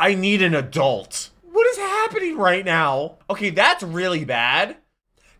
I need an adult. What is happening right now? Okay, that's really bad.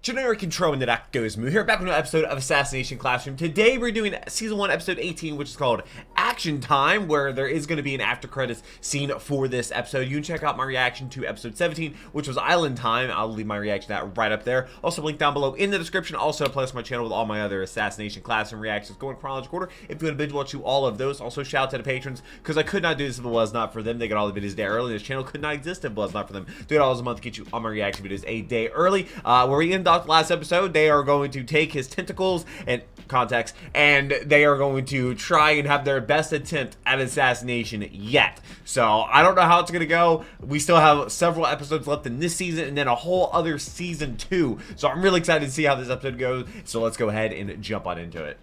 Generic intro, and that goes Moo here, back with another episode of Assassination Classroom. Today we're doing Season 1, Episode 18, which is called Action Time, where there is going to be an after credits scene for this episode. You can check out my reaction to Episode 17, which was Island Time. I'll leave my reaction to that right up there. Also, link down below in the description. Also, a place on my channel with all my other Assassination Classroom reactions going chronological order. If you want to binge watch all of those, also shout out to the patrons, because I could not do this if it was not for them. They get all the videos a day early. This channel could not exist if it was not for them. $3 a month to get you all my reaction videos a day early. Where we end off last episode, they are going to take his tentacles and context, and they are going to try and have their best attempt at assassination yet. So I don't know how it's gonna go. We still have several episodes left in this season, and then a whole other season 2. So I'm really excited to see how this episode goes. So let's go ahead and jump on into it.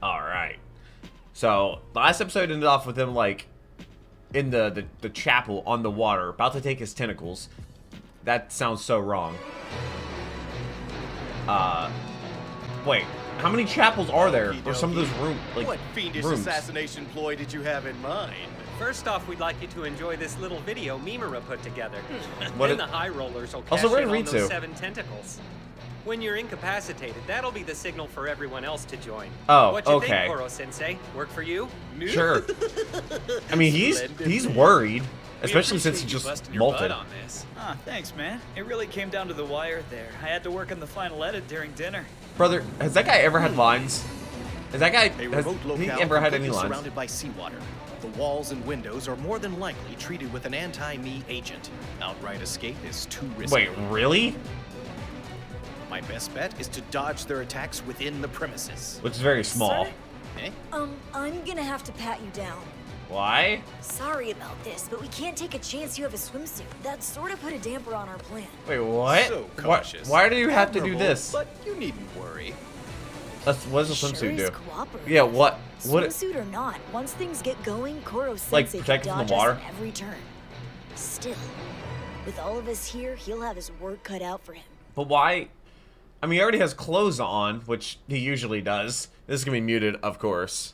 All right. So the last episode ended off with him like in the chapel on the water, about to take his tentacles. That sounds so wrong. Wait, how many chapels are there? Or some of those what fiendish assassination ploy did you have in mind? First off, we'd like you to enjoy this little video Mimura put together. What the high rollers will also, cash in on Ritsu? those 7 tentacles. When you're incapacitated, that'll be the signal for everyone else to join. Oh, what you okay. think, Koro-sensei? Work for you? Sure. I mean, he's worried, especially since he just molted. Ah, thanks, man. It really came down to the wire there. I had to work on the final edit during dinner. Brother, has that guy ever had lines? Has that guy, has he ever had any lines? Surrounded by seawater. The walls and windows are more than likely treated with an anti-me agent. Outright escape is too risky. Wait, really? My best bet is to dodge their attacks within the premises. Which is very small. Eh? I'm gonna have to pat you down. Why? Sorry about this, but we can't take a chance you have a swimsuit. That sort of put a damper on our plan. Wait, what? So cautious. Why do you have to do this? But you needn't worry. What does a swimsuit Sure do? is cooperative. Yeah, what? Swimsuit or not, once things get going, Koro-sensei Like, can protect from the dodge water? us at every turn. Still, with all of us here, he'll have his work cut out for him. But why? I mean, he already has clothes on, which he usually does. This is gonna be muted, of course.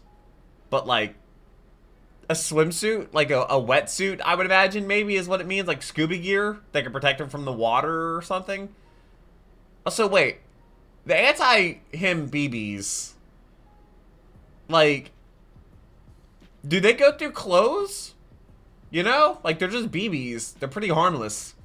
But like, a swimsuit, like a wetsuit, I would imagine maybe is what it means, like scuba gear that can protect him from the water or something. Also, wait, the anti-him BBs, like, do they go through clothes? You know, like they're just BBs. They're pretty harmless.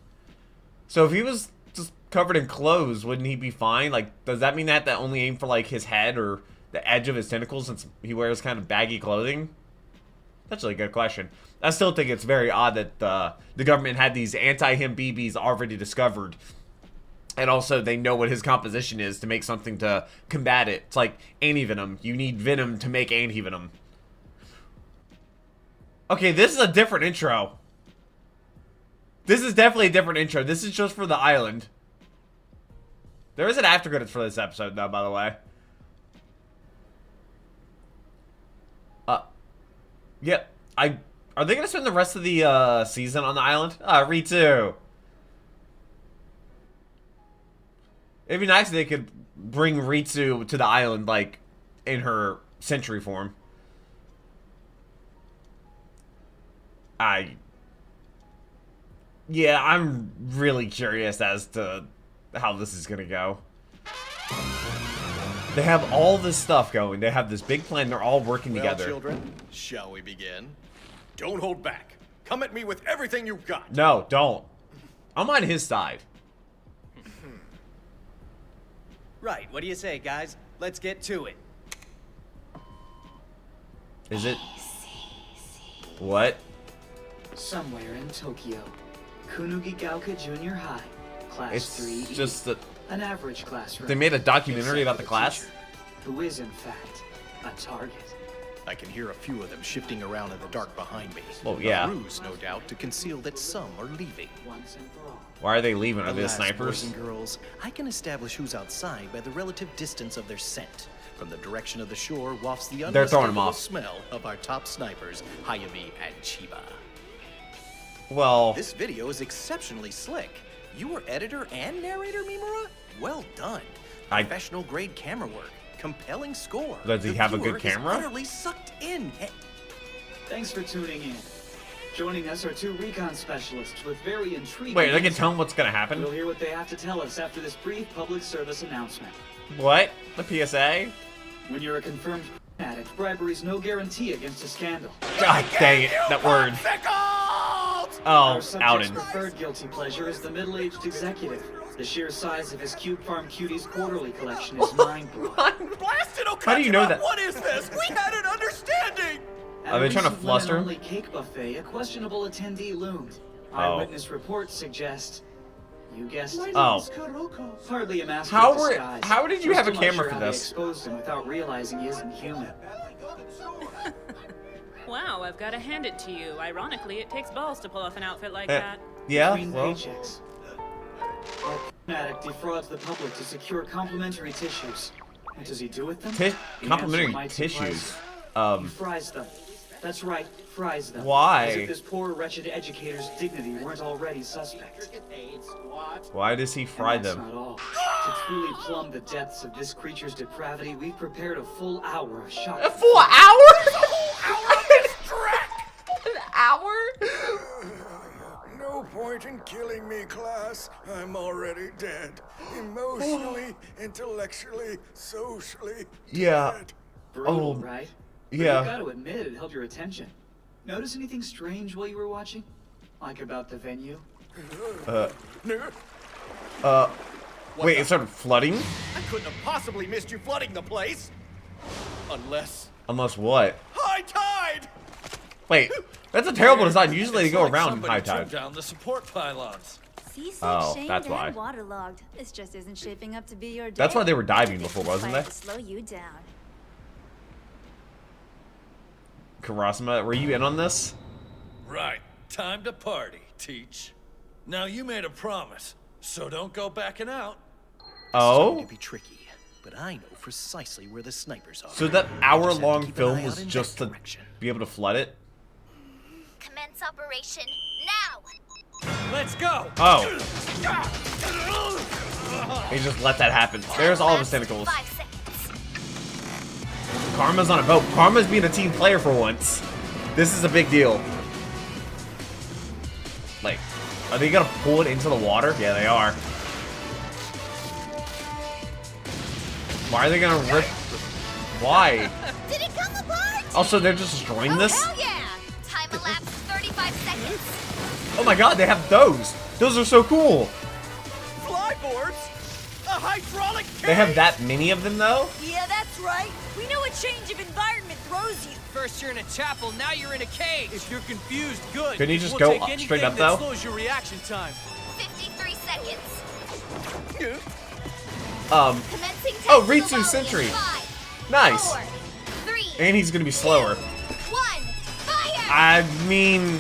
So if he was just covered in clothes, wouldn't he be fine? Like, does that mean that only aim for like his head or the edge of his tentacles since he wears kind of baggy clothing? That's a really good question. I still think it's very odd that the government had these anti-him BBs already discovered. And also they know what his composition is to make something to combat it. It's like anti-venom. You need venom to make anti-venom. Okay, this is a different intro. This is definitely a different intro. This is just for the island. There is an after credits for this episode though, by the way. Yep. Are they gonna spend the rest of the season on the island? Ritsu. It'd be nice if they could bring Ritsu to the island, like in her century form. Yeah, I'm really curious as to how this is gonna go. They have all this stuff going. They have this big plan. They're all working together. Children, shall we begin? Don't hold back. Come at me with everything you've got. No, don't. I'm on his side. Right, what do you say, guys? Let's get to it. Is it? What? Somewhere in Tokyo, Kunugigaoka Junior High, Class It's 3E. just that An average classroom. they made a documentary about the class. Teacher, who is in fact a target. I can hear a few of them shifting around in the dark behind me. Well, yeah. A ruse, no doubt, to conceal that some are leaving. Once and for all. Why are they leaving? Are they Alas, snipers? boys and girls, I can establish who's outside by the relative distance of their scent. From the direction of the shore wafts the They're throwing 'em unmistakable off. smell of our top snipers, Hayami and Chiba. Well, This video is exceptionally slick. You were editor and narrator, Mimura? Well done. Professional grade camera work. Compelling score. Does he have a good viewer is camera? utterly sucked in. Thanks for tuning in. Joining us are 2 recon specialists with very intriguing... Wait, they can tell him what's gonna happen? We'll hear what they have to tell us after this brief public service announcement. What? The PSA? When you're a confirmed addict, bribery's no guarantee against a scandal. God dang it, that word. Oh, Our subject's outed. preferred guilty pleasure is the middle-aged executive. The sheer size of his Cube Farm Cuties quarterly collection is mind-blowing. How do you know that? What is this? We had an understanding! Are they trying to fluster him? At a recent cake buffet, a questionable attendee loomed. Oh. Eyewitness reports suggest, you guessed it, Oh. hardly a mask How of were- disguise. how did you We're have a still not camera sure for how they this? exposed him without realizing he isn't human. Wow, I've got to hand it to you. Ironically, it takes balls to pull off an outfit like that. Yeah, Between well, paychecks. Our addict defrauds the public to secure complimentary tissues. What does he do with them? The answer complimentary might surprise tissues. you. He fries them. That's right, fries them. Why? As if this poor, wretched educator's dignity weren't already suspect. Why does he fry And that's them? not all. To truly plumb the depths of this creature's depravity, we've prepared a full hour of shock. A full hour? An hour? No point in killing me, class. I'm already dead. Emotionally, intellectually, socially Yeah. dead. Brutal, Oh, right? But yeah. you gotta admit it held your attention. Notice anything strange while you were watching? Like about the venue? Wait, it started flooding? I couldn't have possibly missed you flooding the place. Unless Unless what? high tide! Wait, that's a terrible design. Usually they It's go like around somebody high trimmed tide. down the support pylons. Seasick, Oh, shamed, that's why. and waterlogged. This just isn't shaping up to be your day. That's why they were diving before, wasn't Fire they? to slow you down. Karasuma, were you in on this? Right, time to party, Teach. Now you made a promise, so don't go backing out. It's going Oh? to be tricky, but I know precisely where the snipers are. So that Just have hour-long to keep an film eye was out in just that to direction. be able to flood it? Commence operation now. Let's go! Oh. He just let that happen. There's all of his tentacles. 5 seconds. Karma's on a boat. Karma's being a team player for once. This is a big deal. Like, are they gonna pull it into the water? Yeah, they are. Why are they gonna rip? Why? Did it come apart? Also, they're just destroying this? Hell yeah! Time elapsed 35 seconds. Oh my god, they have those! Those are so cool! Flyboards? A hydraulic They have that many of them, though? Yeah, that's right. We know a change of environment throws you. First you're in a chapel, now you're in a cage. If you're confused, good. Couldn't you just We'll go take up- anything straight up, that though? slows your reaction time. 53 seconds. Commencing Oh, tactical Ritsu volley in Sentry. 5, Nice. 4, 3, And he's gonna be slower. 1. Fire! I mean...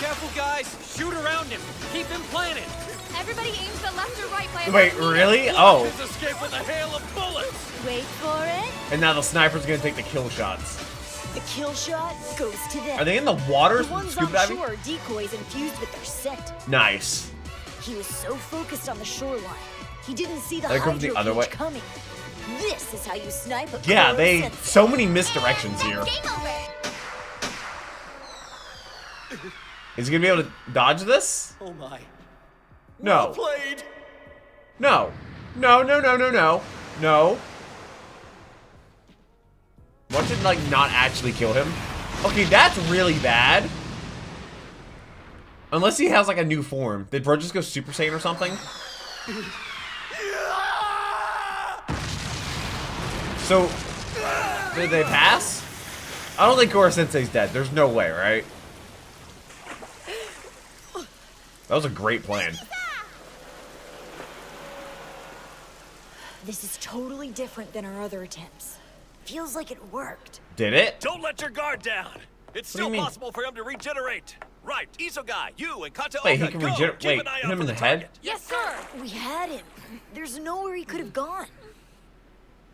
Careful, guys. Shoot around him. Keep him planted. Everybody aims the left or right by Wait, really? Oh. His escape with a hail of bullets. Wait for it. And now the sniper's gonna take the kill shots. The kill shot goes to them. Are they in the water The ones scuba on diving? shore are decoys infused with their scent. Nice. He was so focused on the shoreline, he didn't see the They come hydro the other cage way. coming. This is how you snipe a Yeah, core they... sensor. So many misdirections here. Game over. Is he gonna be able to dodge this? Oh my. No. Played. No. No, no, no, no, no. No. Watch it, like, not actually kill him. Okay, that's really bad. Unless he has, like, a new form. Did bro just go Super Saiyan or something? So, did they pass? I don't think Goro Sensei's dead. There's no way, right? That was a great plan. This is totally different than our other attempts. Feels like it worked. Did it? Don't let your guard down. It's What do you still mean? possible for him to regenerate. Right, Isogai, you and Kata Wait, he Oka, can go. regenerate. Keep Wait, an eye hit out him for in the the head? target. Yes, sir. We had him. There's nowhere he could have gone.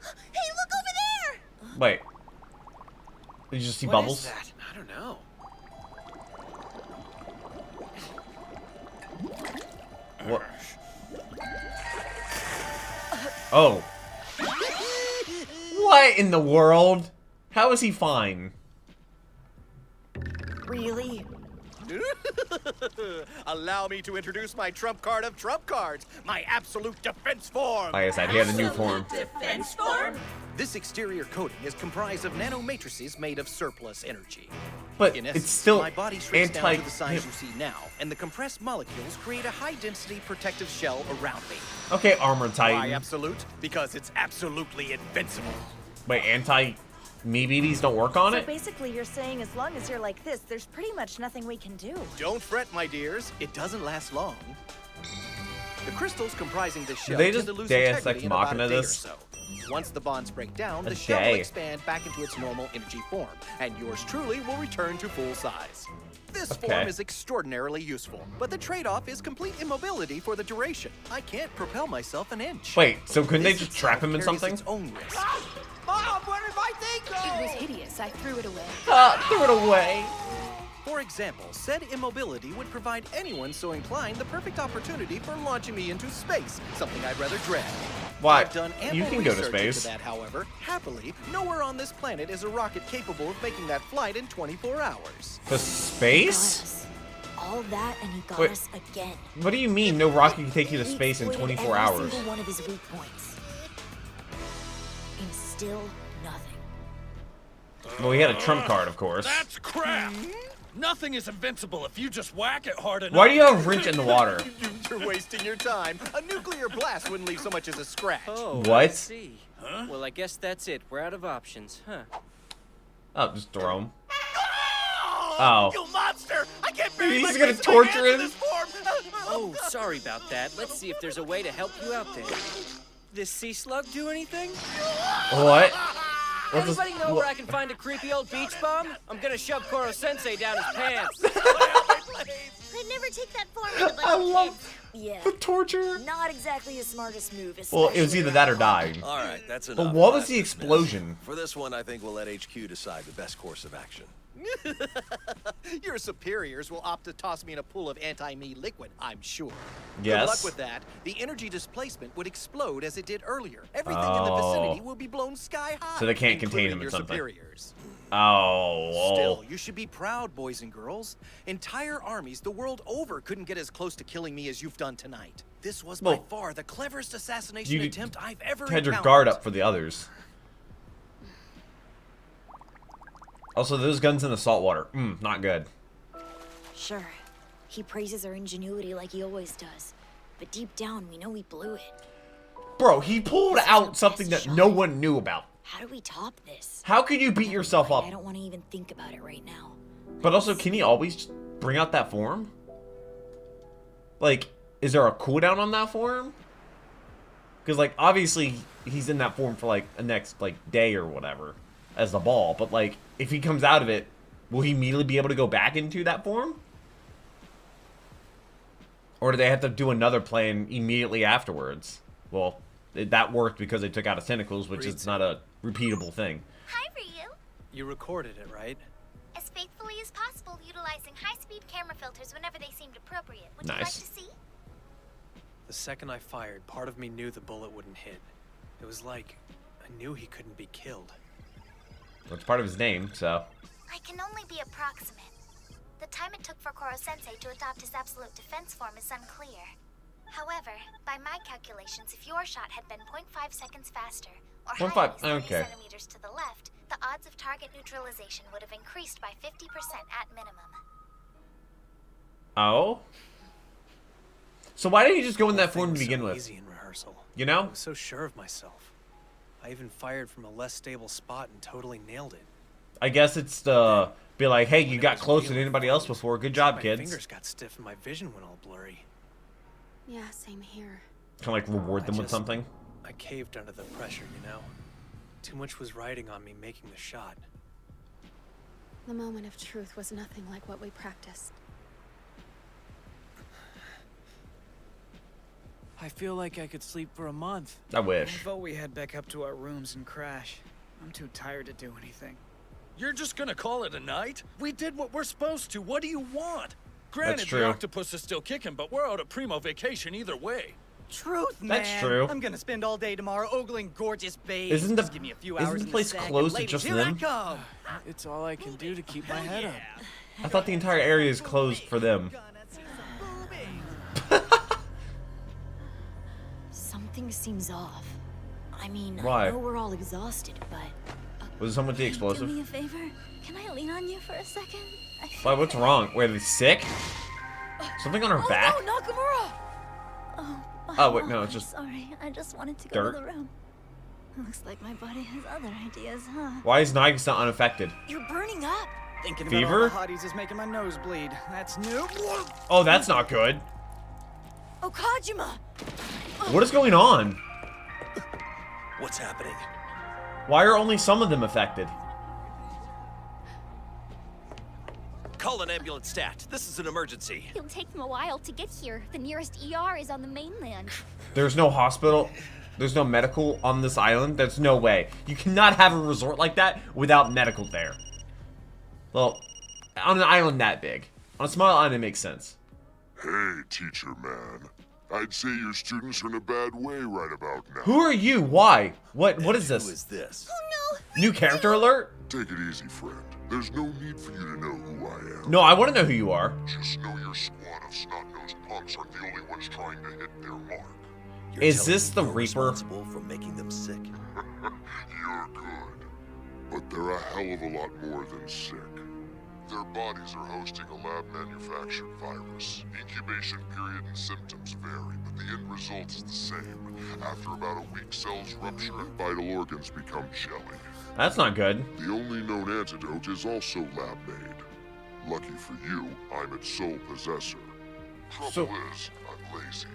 Hey, look over there! Wait. Did you just see What bubbles? is that? I don't know. What? Oh. What in the world? How is he fine? Really? Allow me to introduce my trump card of trump cards, my absolute defense form. Like I said, he had a new form. Defense form? This exterior coating is comprised of nanomatrices made of surplus energy. But In it's essence, still my body shrinks down to the size anti. you see now, and the compressed molecules create a high-density protective shell around me. Okay, Armor Why Titan. absolute? Because it's absolutely invincible. Wait, anti-me BBs don't work on So it? basically you're saying as long as you're like this, there's pretty much nothing we can do. Don't fret, my dears. It doesn't last long. The crystals comprising this shell they tend just to lose Deus integrity Ex in about Machina a day or this? so. Once the bonds break down, A the shell will day. expand back into its normal energy form, and yours truly will return to full size. This Okay. form is extraordinarily useful, but the trade-off is complete immobility for the duration. I can't propel myself an inch. Wait, so couldn't they This just trap him in itself something? carries its own risk. Mom, where did my thing go? It was hideous. I threw it away. Threw it away. For example, said immobility would provide anyone so inclined the perfect opportunity for launching me into space, something I'd rather dread. Why? I've done ample You can go to research into space. that, however. Happily, nowhere on this planet is a rocket capable of making that flight in 24 hours. The space? Us. All that and he got Wait. us again. What do you mean no rocket can take you to He space in exploited 24 every hours? single one of his weak points. And still nothing. Well, he had a trump card, of course. That's crap! Nothing is invincible if you just whack it hard enough. Why do you have a wrench in the water? You're wasting your time. A nuclear blast wouldn't leave so much as a scratch. Oh, What? I see. Huh? Well, I guess that's it. We're out of options, huh? Oh, just throw him. Oh, Oh. you monster! I can't bury He's my gonna face in my torture hands in him? this form. Oh, sorry about that. Let's see if there's a way to help you out there. This sea slug do anything? What? What's this- Anybody know where I can find a creepy old beach bum? I'm gonna shove Koro Sensei down his pants. I'd never take that form with a bunch I of love kids. Yeah. the torture. Not exactly the smartest move. Well, it was especially either that or around dying. All right, that's enough. But what was Last the business. explosion? For this one, I think we'll let HQ decide the best course of action. Your superiors will opt to toss me in a pool of anti-me liquid, I'm sure. Yes. Good luck with that. The energy displacement would explode as it did earlier. Everything in the Oh. vicinity will be blown sky high. So they can't contain including him in your something. superiors. Oh. Still, you should be proud, boys and girls. Entire armies the world over couldn't get as close to killing me as you've done tonight. This was by Well, far the cleverest assassination you attempt I've ever had your encountered. guard up for the others. Also, those guns in the salt water. Not good. Sure. He praises our ingenuity like he always does. But deep down, we know we blew it. Bro, he pulled This is out the something best that shot. no one knew about. How do we top this? How could you beat yourself up? I don't want to even think about it right now. But also, can he always just bring out that form? Like, is there a cooldown on that form? Because, like, obviously, he's in that form for, like, the next, like, day or whatever as the ball. But, like, if he comes out of it, will he immediately be able to go back into that form? Or do they have to do another plan immediately afterwards? Well, that worked because they took out his tentacles, which is not a repeatable thing. Hi, Ryu. You recorded it, right? As faithfully as possible, utilizing high-speed camera filters whenever they seemed appropriate. Would you like Nice. to see? The second I fired, part of me knew the bullet wouldn't hit. It was like I knew he couldn't be killed. Well, it's part of his name, so. I can only be approximate. The time it took for Koro-sensei to adopt his absolute defense form is unclear. However, by my calculations, if your shot had been 0.5 seconds faster, or 0.5, highly 30 okay. centimeters to the left, the odds of target neutralization would have increased by 50% at minimum. Oh? So why didn't you just go in that Whole form to thing was begin so with? Easy in rehearsal. You I know? was so sure of myself. I even fired from a less stable spot and totally nailed it. I guess it's the be like, hey, you got closer than anybody else before. Good job, My kids. fingers got stiff and my vision went all blurry. Yeah, same here. Kind of like reward them with something. I caved under the pressure, you know? Too much was riding on me making the shot. The moment of truth was nothing like what we practiced. I feel like I could sleep for a month. I wish. I vote we head back up to our rooms and crash. I'm too tired to do anything. You're just gonna call it a night? We did what we're supposed to. What do you want? Granted, true. the octopus is still kicking, but we're out of primo vacation either way. Truth, man. That's true. I'm gonna spend all day tomorrow ogling gorgeous babes. Isn't Just give me a few hours the in place sack, and closed to ladies, just here them? I come. It's all I can do to keep my head up. I thought the entire area is closed for them. Something seems off. I mean, Why? I know we're all exhausted, but... Was it someone with the explosive? Do me a favor? Can I lean on you for a second? Why, what's wrong? Wait, are they sick? Something on her back? No, Nakamura! Oh, wait, no, it's just... Sorry, I just wanted to go dirt. to the room. Looks like my body has other ideas, huh? Why is Nagisa unaffected? You're burning up. Thinking Fever? about all the hotties is making my nose bleed. That's new. Oh, that's not good. Oh, Kajima! What is going on? What's happening? Why are only some of them affected? Call an ambulance stat. This is an emergency. It'll take them a while to get here. The nearest ER is on the mainland. There's no hospital. There's no medical on this island. There's no way. You cannot have a resort like that without medical there. Well, on an island that big. On a small island, it makes sense. Hey, teacher man. I'd say your students are in a bad way right about now. Who are you? Why? What is this? Who is this? Oh no! New character alert? Take it easy, friend. There's no need for you to know who I am. No, I want to know who you are. Just know your squad of snot-nosed punks aren't the only ones trying to hit their mark. You're Is this telling the me you're Reaper? responsible for making them sick? You're good. But they're a hell of a lot more than sick. Their bodies are hosting a lab-manufactured virus. Incubation period and symptoms vary, but the end result is the same. After about a week, cells rupture and vital organs become jelly. That's not good. The only known antidote is also lab-made. Lucky for you, I'm its sole possessor. Trouble is, I'm lazy.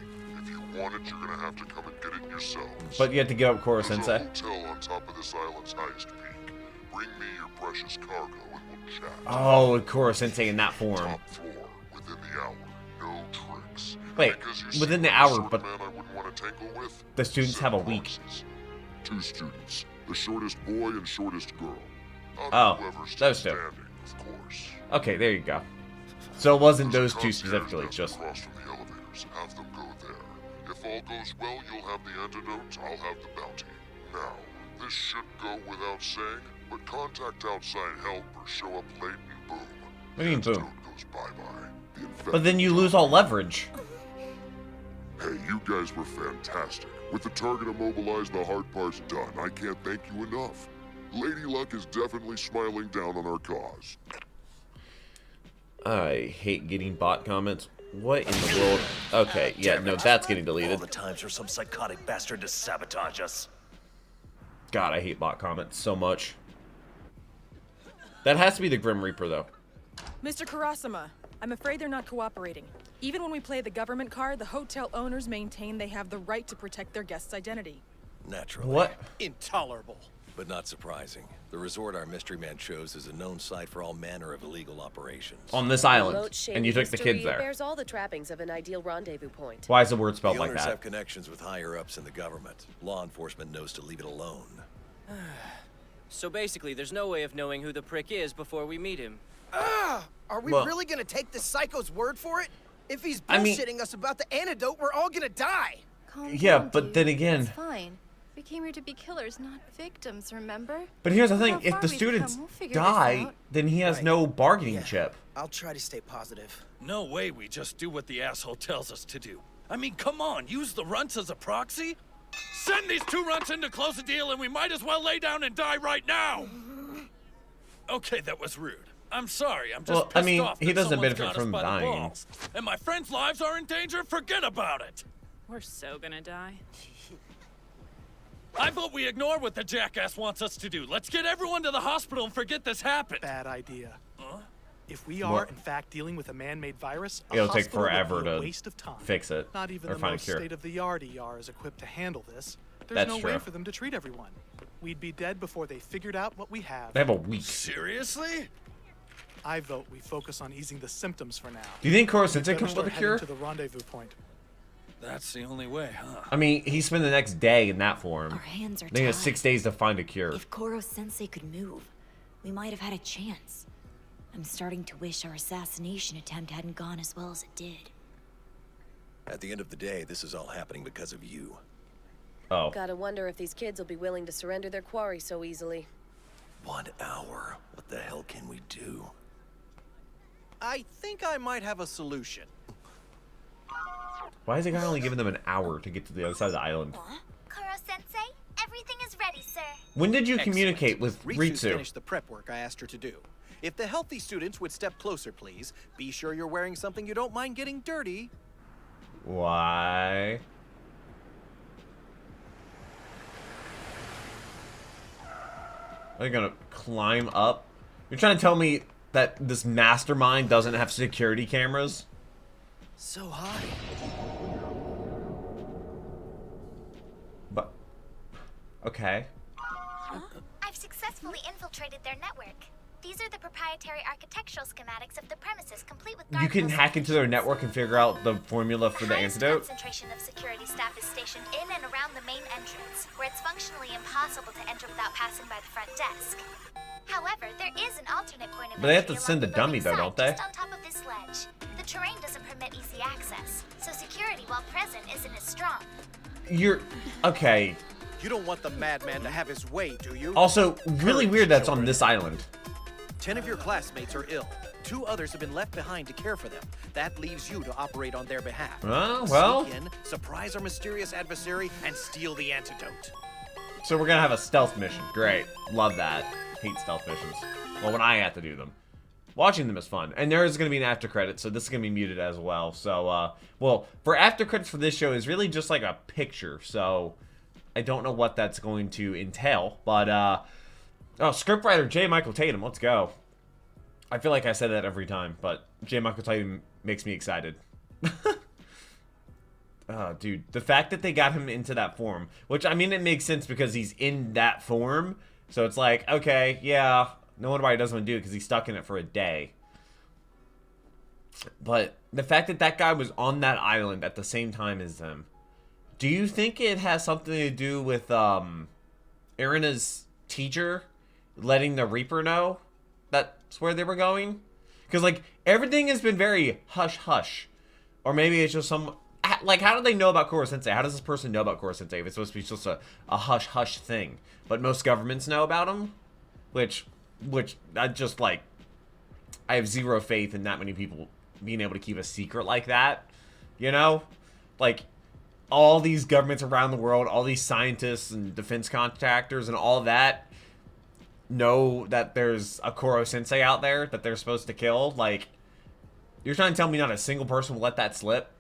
If you want it, you're gonna have to come and get it yourselves. But you have to give up Koro There's a Sensei. hotel on top of this island's highest peak. Bring me your precious cargo and we'll chat. Oh, Koro Sensei in that form. Top floor, within the hour. No tricks. Wait, Because you're within the simply hour, sort of but man I wouldn't want to tangle with. the students have a Certain week. courses. 2 students. The shortest boy and shortest girl. Oh, Whoever's those still two. standing, of course. Okay, there you go. So it wasn't There's those a two concierge specifically, desk just... across from the elevators. Have them go there. If all goes well, you'll have the antidote, I'll have the bounty. Now, this should go without saying, but contact outside help or show up late and boom. What do you mean, boom? Antidote goes bye-bye. The But then you lose all leverage. Hey, you guys were fantastic. With the target immobilized, the hard part's done. I can't thank you enough. Lady Luck is definitely smiling down on our cause. I hate getting bot comments. What in the world? Okay, yeah, no, that's getting All deleted. the times for some psychotic bastard to sabotage us. God, I hate bot comments so much. That has to be the Grim Reaper, though. Mr. Kurasama, I'm afraid they're not cooperating. Even when we play the government card, the hotel owners maintain they have the right to protect their guest's identity. Naturally. What? Intolerable. But not surprising. The resort our mystery man chose is a known site for all manner of illegal operations. On this island. And you took the kids there. Bears all the trappings of an ideal rendezvous point. Why is the word spelled The like owners that? have connections with higher-ups in the government. Law enforcement knows to leave it alone. So basically, there's no way of knowing who the prick is before we meet him. Are we Well- really gonna take this psycho's word for it? If he's I mean- bullshitting us about the antidote, we're all gonna die. Calm Yeah, down, but dude. then again- It's fine. We came here to be killers, not victims, remember? But here's the Look thing, how if far the we've students come. We'll figure this die, out. then he has Right. no bargaining chip. I'll try to stay positive. No way we just do what the asshole tells us to do. I mean, come on, use the runts as a proxy? Send these 2 runts in to close the deal and we might as well lay down and die right now! Okay, that was rude. I'm sorry, I'm just Well, I pissed mean, off he that doesn't someone's benefit got us from by the dying. balls. And my friends' lives are in danger, forget about it! We're so gonna die. I vote we ignore what the jackass wants us to do. Let's get everyone to the hospital and forget this happened. Bad idea. Huh? If we are, in fact, dealing with a man-made virus, a It'll take hospital would forever be a to waste of time. fix it Not even or the find a most cure. state-of-the-art ER is equipped to handle this. There's That's no true. way for them to treat everyone. We'd be dead before they figured out what we have. They have a week. Seriously? I vote we focus on easing the symptoms for now. Do you think Koro We'd Sensei better comes with a start cure? heading to the rendezvous point. That's the only way, huh? I mean, he spent the next day in that form. Our hands are Then he has tied. 6 days to find a cure. If Koro Sensei could move, we might have had a chance. I'm starting to wish our assassination attempt hadn't gone as well as it did. At the end of the day, this is all happening because of you. Oh. Gotta wonder if these kids will be willing to surrender their quarry so easily. 1 hour. What the hell can we do? I think I might have a solution. Why is the guy only giving them an hour to get to the other side of the island? Koro-sensei, everything is ready, sir. When did you communicate with Ritsu's Ritsu? finished the prep work I asked her to do. If the healthy students would step closer, please. Be sure you're wearing something you don't mind getting dirty. Why? Are you gonna climb up? You're trying to tell me that this mastermind doesn't have security cameras? So high. But okay. I've successfully infiltrated their network. These are the proprietary architectural schematics of the premises, complete with You can hack into their network and figure out the formula for the antidote? concentration of security staff is stationed in and around the main entrance, where it's functionally impossible to enter without passing by the front desk. However, there is an alternate point of But they have to entry send a along the dummy building though, don't side, they? just on top of this ledge. The terrain doesn't permit easy access, so security while present isn't as strong. You're okay. You don't want the madman to have his way, do you? Also, really weird that's on this island. 10 of your classmates are ill. 2 others have been left behind to care for them. That leaves you to operate on their behalf. Oh, well. Sneak in, surprise our mysterious adversary, and steal the antidote. So we're gonna have a stealth mission. Great. Love that. Hate stealth missions. Well, when I have to do them. Watching them is fun. And there is gonna be an after credit, so this is gonna be muted as well. So, well, for after credits for this show is really just like a picture, so I don't know what that's going to entail, but, oh, scriptwriter J. Michael Tatum, let's go. I feel like I said that every time, but J. Michael Tatum makes me excited. Oh, dude, the fact that they got him into that form, which, I mean, it makes sense because he's in that form, so it's like, okay, yeah, no wonder why he doesn't want to do it, because he's stuck in it for a day. But the fact that that guy was on that island at the same time as them, do you think it has something to do with, Irina's teacher letting the Reaper know that's where they were going? Because, like, everything has been very hush-hush. Or maybe it's just some... Like, how do they know about Koro-sensei? How does this person know about Koro-sensei if it's supposed to be just a hush-hush thing? But most governments know about him? Which, I just, like... I have zero faith in that many people being able to keep a secret like that. You know? Like, all these governments around the world, all these scientists and defense contractors and all that know that there's a Koro-sensei out there that they're supposed to kill. Like, you're trying to tell me not a single person will let that slip?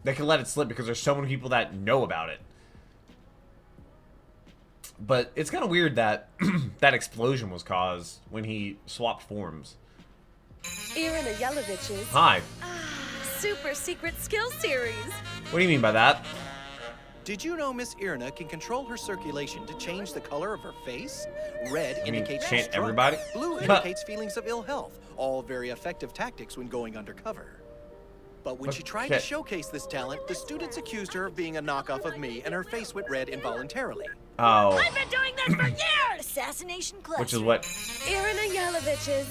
They can let it slip because there's so many people that know about it. But it's kind of weird that that explosion was caused when he swapped forms. Irina Yelovich's Hi. super secret skill series. What do you mean by that? Did you know Miss Irina can control her circulation to change the color of her face? Red indicates she's drunk. Everybody? Blue indicates feelings of ill health. All very effective tactics when going undercover. But when she tried to showcase this talent, the students accused her of being a knockoff of me, and her face went red involuntarily. Oh. I've been doing this for years! Assassination class. Which is what? Irina Yelovich's...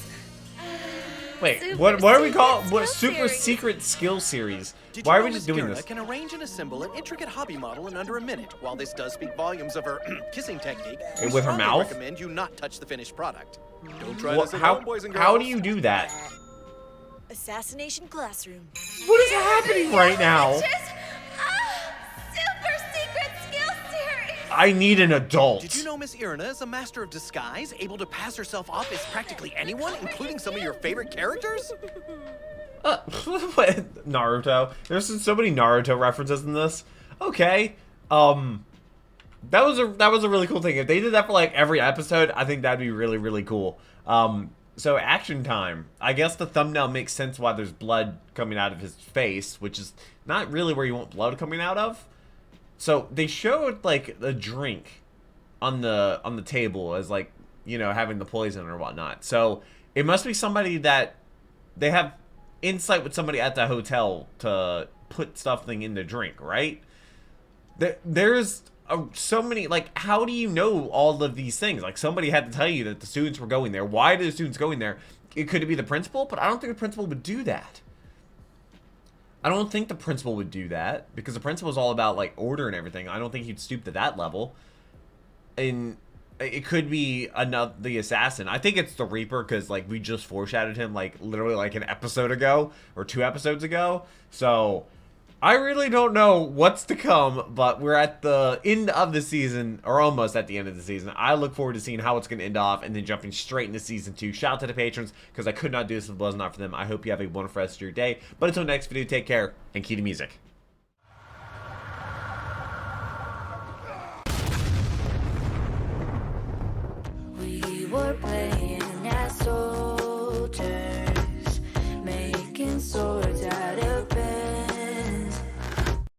Wait, what are we calling? What super secret skill series? Why are we just doing this? Can arrange and assemble an intricate hobby model in under a minute. While this does speak volumes of her kissing technique, we with her strongly mouth? recommend you not touch the finished product. Don't try What, this at home, boys and girls. how do you do that? Assassination classroom. What is happening right now? Super secret skill series! I need an adult. Did you know Miss Irina is a master of disguise, able to pass herself off as practically anyone, including some of your favorite characters? What? Naruto. There's so many Naruto references in this. Okay. That was a really cool thing. If they did that for like every episode, I think that'd be really, really cool. So action time. I guess the thumbnail makes sense why there's blood coming out of his face, which is not really where you want blood coming out of. So they showed like a drink on the table as like, you know, having the poison or whatnot. So it must be somebody that they have insight with somebody at the hotel to put something in the drink, right? There's so many, like, how do you know all of these things? Like, somebody had to tell you that the students were going there. Why did the students going there? It could be the principal, but I don't think the principal would do that. I don't think the principal would do that because the principal is all about like order and everything. I don't think he'd stoop to that level. And it could be another the assassin. I think it's the Reaper because like we just foreshadowed him like literally like an episode ago or 2 episodes ago. So I really don't know what's to come, but we're at the end of the season, or almost at the end of the season. I look forward to seeing how it's going to end off and then jumping straight into season 2. Shout out to the patrons because I could not do this if it was not for them. I hope you have a wonderful rest of your day. But until next video, take care and key to music. We were playing